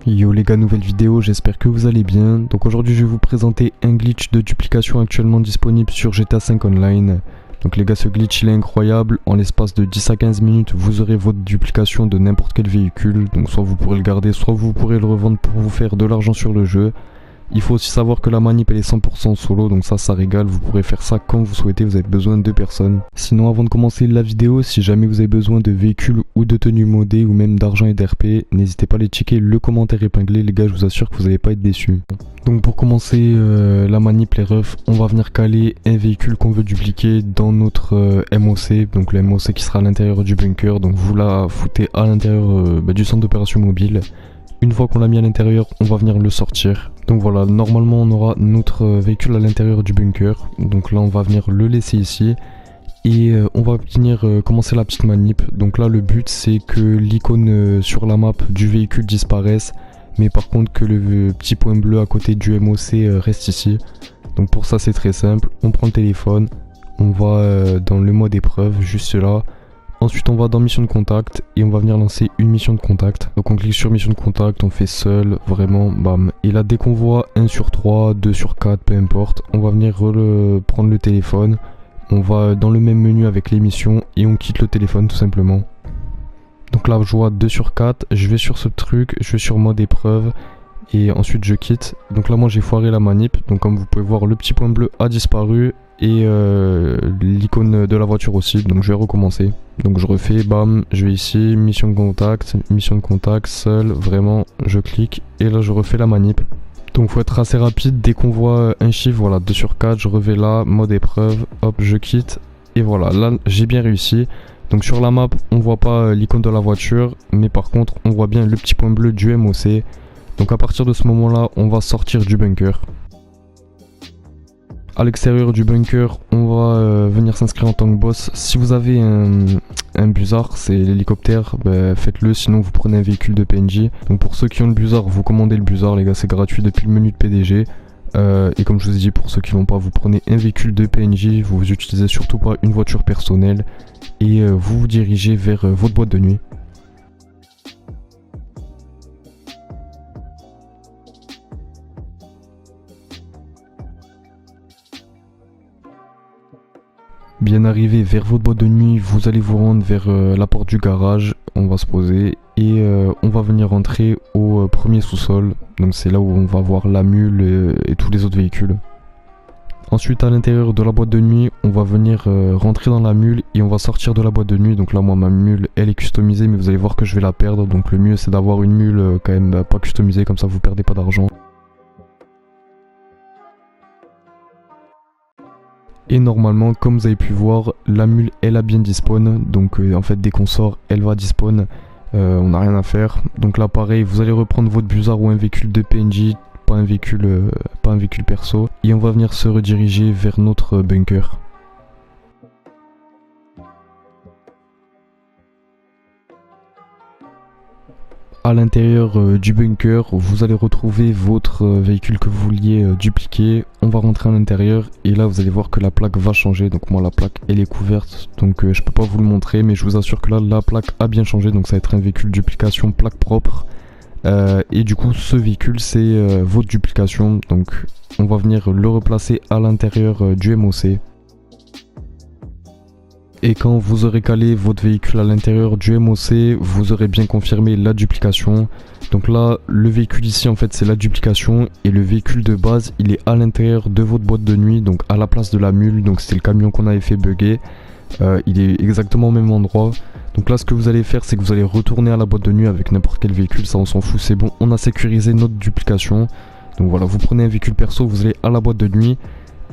Yo les gars, nouvelle vidéo, j'espère que vous allez bien. Donc aujourd'hui je vais vous présenter un glitch de duplication actuellement disponible sur GTA 5 Online. Donc les gars, ce glitch il est incroyable, en l'espace de 10 à 15 minutes vous aurez votre duplication de n'importe quel véhicule. Donc soit vous pourrez le garder, soit vous pourrez le revendre pour vous faire de l'argent sur le jeu. Il faut aussi savoir que la manip elle est 100% solo, donc ça régale, vous pourrez faire ça quand vous souhaitez, vous avez besoin de 2 personnes. Sinon avant de commencer la vidéo, si jamais vous avez besoin de véhicules ou de tenues modées ou même d'argent et d'RP, n'hésitez pas à aller checker le commentaire épinglé, les gars, je vous assure que vous n'allez pas être déçus. Donc pour commencer la manip, les refs, on va venir caler un véhicule qu'on veut dupliquer dans notre MOC, donc le MOC qui sera à l'intérieur du bunker, donc vous la foutez à l'intérieur du centre d'opération mobile. Une fois qu'on l'a mis à l'intérieur, on va venir le sortir. Donc voilà, normalement on aura notre véhicule à l'intérieur du bunker. Donc là on va venir le laisser ici. Et on va venir commencer la petite manip. Donc là le but c'est que l'icône sur la map du véhicule disparaisse. Mais par contre que le petit point bleu à côté du MOC reste ici. Donc pour ça c'est très simple. On prend le téléphone. On va dans le mode épreuve, juste là. Ensuite on va dans mission de contact et on va venir lancer une mission de contact. Donc on clique sur mission de contact, on fait seul, vraiment, bam. Et là dès qu'on voit 1 sur 3, 2 sur 4, peu importe, on va venir prendre le téléphone. On va dans le même menu avec les missions et on quitte le téléphone tout simplement. Donc là je vois 2 sur 4, je vais sur ce truc, je vais sur mode épreuve et ensuite je quitte. Donc là moi j'ai foiré la manip, donc comme vous pouvez voir le petit point bleu a disparu. Et l'icône de la voiture aussi, donc je vais recommencer. Donc je refais, bam, je vais ici, mission de contact, seul, vraiment, je clique et là je refais la manip. Donc faut être assez rapide, dès qu'on voit un chiffre, voilà, 2 sur 4, je reviens là, mode épreuve, hop, je quitte. Et voilà, là j'ai bien réussi. Donc sur la map, on voit pas l'icône de la voiture, mais par contre on voit bien le petit point bleu du MOC. Donc à partir de ce moment là, on va sortir du bunker. À l'extérieur du bunker, on va venir s'inscrire en tant que boss. Si vous avez un busard, c'est l'hélicoptère, bah, faites-le, sinon vous prenez un véhicule de PNJ. Donc pour ceux qui ont le busard, vous commandez le busard, les gars, c'est gratuit depuis le menu de PDG. Et comme je vous ai dit, pour ceux qui l'ont pas, vous prenez un véhicule de PNJ, vous utilisez surtout pas une voiture personnelle et vous vous dirigez vers votre boîte de nuit. Bien arrivé vers votre boîte de nuit, vous allez vous rendre vers la porte du garage, on va se poser et on va venir rentrer au premier sous-sol. Donc c'est là où on va voir la mule et tous les autres véhicules. Ensuite à l'intérieur de la boîte de nuit, on va venir rentrer dans la mule et on va sortir de la boîte de nuit. Donc là moi ma mule elle est customisée, mais vous allez voir que je vais la perdre. Donc le mieux c'est d'avoir une mule quand même pas customisée, comme ça vous perdez pas d'argent. Et normalement, comme vous avez pu voir, la mule elle a bien despawn. Donc en fait dès qu'on sort, elle va despawn. On n'a rien à faire. Donc là pareil, vous allez reprendre votre busard ou un véhicule de PNJ, pas un véhicule perso. Et on va venir se rediriger vers notre bunker. À l'intérieur du bunker, vous allez retrouver votre véhicule que vous vouliez dupliquer. On va rentrer à l'intérieur et là vous allez voir que la plaque va changer. Donc moi la plaque elle est couverte, donc je peux pas vous le montrer, mais je vous assure que là la plaque a bien changé. Donc ça va être un véhicule duplication plaque propre. Et du coup ce véhicule c'est votre duplication. Donc on va venir le replacer à l'intérieur du MOC. Et quand vous aurez calé votre véhicule à l'intérieur du MOC, vous aurez bien confirmé la duplication. Donc là, le véhicule ici en fait c'est la duplication et le véhicule de base il est à l'intérieur de votre boîte de nuit, donc à la place de la mule, donc c'était le camion qu'on avait fait bugger. Il est exactement au même endroit. Donc là ce que vous allez faire c'est que vous allez retourner à la boîte de nuit avec n'importe quel véhicule, ça on s'en fout, c'est bon, on a sécurisé notre duplication. Donc voilà, vous prenez un véhicule perso, vous allez à la boîte de nuit.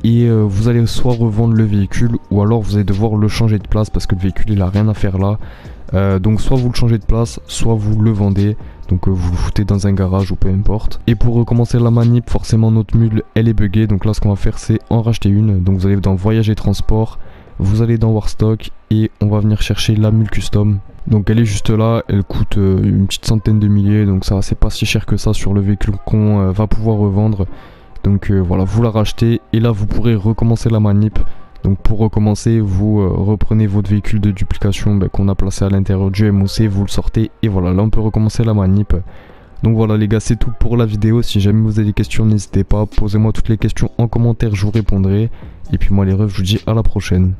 Et vous allez soit revendre le véhicule ou alors vous allez devoir le changer de place parce que le véhicule il a rien à faire là. Donc soit vous le changez de place, soit vous le vendez. Donc vous le foutez dans un garage ou peu importe. Et pour recommencer la manip, forcément notre mule elle est buggée. Donc là ce qu'on va faire c'est en racheter une. Donc vous allez dans voyage et transport, vous allez dans Warstock et on va venir chercher la mule custom. Donc elle est juste là, elle coûte une petite centaine de milliers. Donc ça c'est pas si cher que ça sur le véhicule qu'on va pouvoir revendre. Donc voilà, vous la rachetez et là vous pourrez recommencer la manip. Donc pour recommencer, vous reprenez votre véhicule de duplication qu'on a placé à l'intérieur du MOC, vous le sortez et voilà, là on peut recommencer la manip. Donc voilà les gars, c'est tout pour la vidéo. Si jamais vous avez des questions, n'hésitez pas, posez-moi toutes les questions en commentaire, je vous répondrai. Et puis moi les refs, je vous dis à la prochaine.